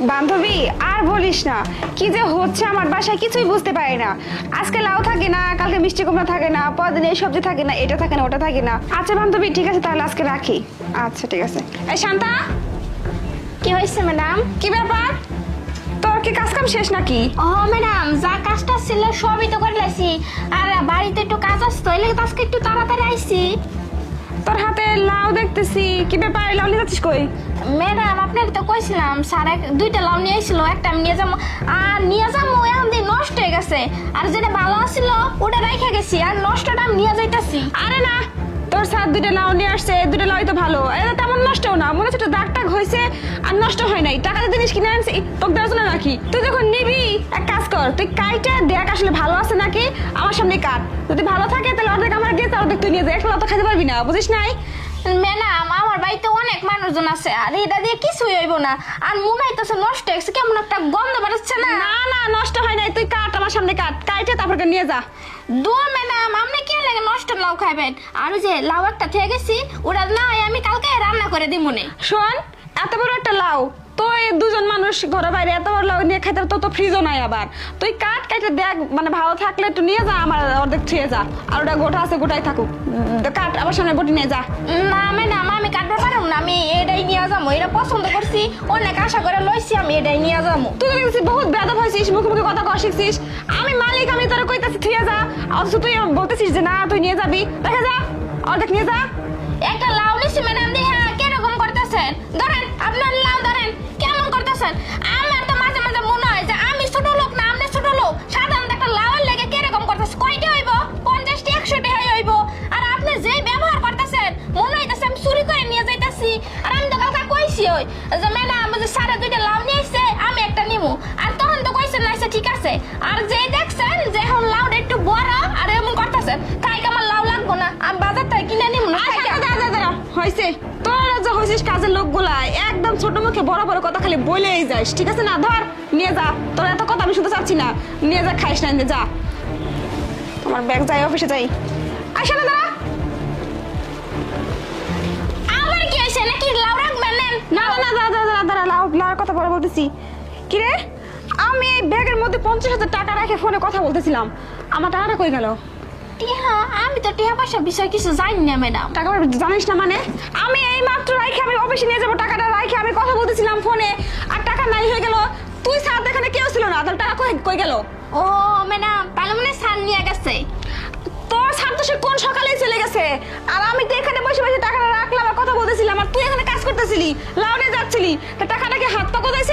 বান্ধবী আর বলিস না, কি যে হচ্ছে আমার বাসায় কিছুই বুঝতে পারি না। আজকে লাউ থাকে না, কালকে মিষ্টি কুমড়া থাকে না, পরদিন এই সবজি থাকে না, এটা থাকে না, ওটা থাকে না। আচ্ছা বান্ধবী ঠিক আছে, তাহলে আজকে রাখি। আচ্ছা ঠিক আছে। এই শান্তা, কি হয়েছে ম্যাডাম? কি ব্যাপার? তোর কি কাজ কাম শেষ নাকি? ও ম্যাডাম, যা কাজটা ছিল সবই তো করে লাইছি, আর বাড়িতে একটু কাজ আসতো, এলে আজকে একটু তাড়াতাড়ি আইছি। তোর হাতে লাউ দেখতেছি, কি ব্যাপার? লাউ নিয়ে যাচ্ছিস কই? ম্যাডাম আপনাকে তো কইছিলাম স্যার দুইটা লাউ নিয়ে আইছিল, একটা আমি নিয়ে যাবো, আর নিয়ে যাবো এখন দিয়ে নষ্ট হয়ে গেছে, আর যেটা ভালো ছিল ওটা রেখে গেছি, আর নষ্টটা আমি নিয়ে যাইতাছি। আরে না, তোর স্যার দুইটা লাউ নিয়ে আসছে, দুইটা লাউই তো ভালো, এটা তেমন নষ্টও না, মনে হচ্ছে একটু দাগ টাগ হয়েছে, আর নষ্ট হয় নাই। টাকা দিয়ে জিনিস কিনে আনছি, তোকে দেওয়ার জন্য নাকি? তুই যখন নিবি এক কাজ কর, তুই কাইটা দেখ আসলে ভালো আছে নাকি, আমার সামনে কাট। যদি ভালো থাকে তাহলে অর্ধেক আমার দিয়ে, অর্ধেক তুই নিয়ে যা, একটা লাউ তো খাইতে পারবি না, বুঝিস নাই? ম্যাডাম আমার বাড়িতে অনেক মানুষজন আছে, আর এটা দিয়ে কিছুই হইব না, আর মনে হইতেছে নষ্ট হয়েছে, কেমন একটা গন্ধ বেরোচ্ছে না। না না, নষ্ট হয় নাই, তুই কাট আমার সামনে, কাট, কাইটে তারপর নিয়ে যা। দূর ম্যাডাম, আপনি কি লাগে নষ্ট লাউ খাইবেন? আর ওই যে লাউ একটা থেকে গেছি, ওটা না আমি কালকে রান্না করে দিব মনে। শোন, এত বড় একটা লাউ তো এই দুজন মানুষ ঘরে বাইরে এত বড় লাউ নিয়ে খাইতে, তো ফ্রিজও নাই আবার। তুই কাট, কাটে দেখ, মানে ভালো থাকলে একটু নিয়ে যা, আমার অর্ধেক খেয়ে যা, আর ওটা গোটা আছে গোটাই থাকুক। কাট, আমার সামনে বটি নিয়ে যা। না ম্যাডাম, আমি কাটতে পারব না, আমি এটাই নিয়ে যাবো, এটা পছন্দ করছি, অনেক আশা করে লইছি, আমি এটাই নিয়ে যাবো। তুই তো দেখছিস বহুত বেদব হয়েছিস, মুখে মুখে কথা কওয়া শিখছিস। আমি মালিক, আমি তোর কইতাছি থিয়ে যা, অথচ তুই বলতেছিস যে না তুই নিয়ে যাবি। দেখে যা, অর্ধেক নিয়ে যা। একটা লাউ নিছি ম্যাডাম, দেখে কিরকম করতেছেন, ধরেন আপনার লাউ ধরেন, কেমন করতেছেন? আমার তো মাঝে মাঝে মনে হয় যে আমি ছোট লোক না আপনি ছোট লোক, সাধারণত একটা লাউয়ের লেগে কিরকম করতেছে, কয়টা হইব? 50টি 100টি হইব, আর আপনি যে ব্যবহার করতেছেন মনে হইতেছে আমি চুরি করে নিয়ে যাইতাছি। আর আমি তো কালকে কইছি ওই যে ম্যাডাম যে সারা দুইটা লাউ নিয়ে আসছে, আমি একটা নিমু, আর তখন তো কইছেন না ঠিক আছে, আর যে দেখছেন যে এখন লাউটা একটু বড় আর এমন করতেছেন, তাই আমার লাউ লাগবো না, আমি বাজার থেকে কিনে নিমু না। হয়েছে তোরা যা হয়েছিস কাজের লোকগুলা, একদম ছোট মুখে বড় বড় কথা খালি বলেই যাস, ঠিক আছে না? ধর নিয়ে যা, তোর এত কথা আমি শুনতে চাচ্ছি না, নিয়ে যা, খাইস না, নিয়ে যা। তোমার ব্যাগ যাই, অফিসে যাই। আসে না দাঁড়া। আমার কি হয়েছে নাকি লাউ রাখবেন? না না না, দাঁড়া দাঁড়া দাঁড়া, লাউ লাউর কথা পরে বলতেছি। কি রে, আমি এই ব্যাগের মধ্যে 50,000 টাকা রেখে ফোনে কথা বলতেছিলাম, আমার টাকাটা কই গেল? টিহা, আমি তো টিহা পয়সা বিষয় কিছু জানি না ম্যাডাম। টাকা জানিস না মানে? আমি এই মাত্র রাইখে আমি অফিসে নিয়ে যাবো, টাকাটা রাইখে আমি কথা বলতেছিলাম ফোনে, আর টাকা নাই হয়ে গেল। তুই স্যার এখানে কেউ ছিল না, তাহলে টাকা কই গেল? ও ম্যাডাম, তাহলে মানে সার নিয়ে গেছে। তোর স্যার তো সে কোন সকালেই চলে গেছে, আর আমি তো এখানে বসে বসে টাকাটা রাখলাম আর কথা বলতেছিলাম, আর তুই এখানে কাজ করতেছিলি, লাউ নিয়ে যাচ্ছিলি, তা টাকাটা কি হাত পা কোথায়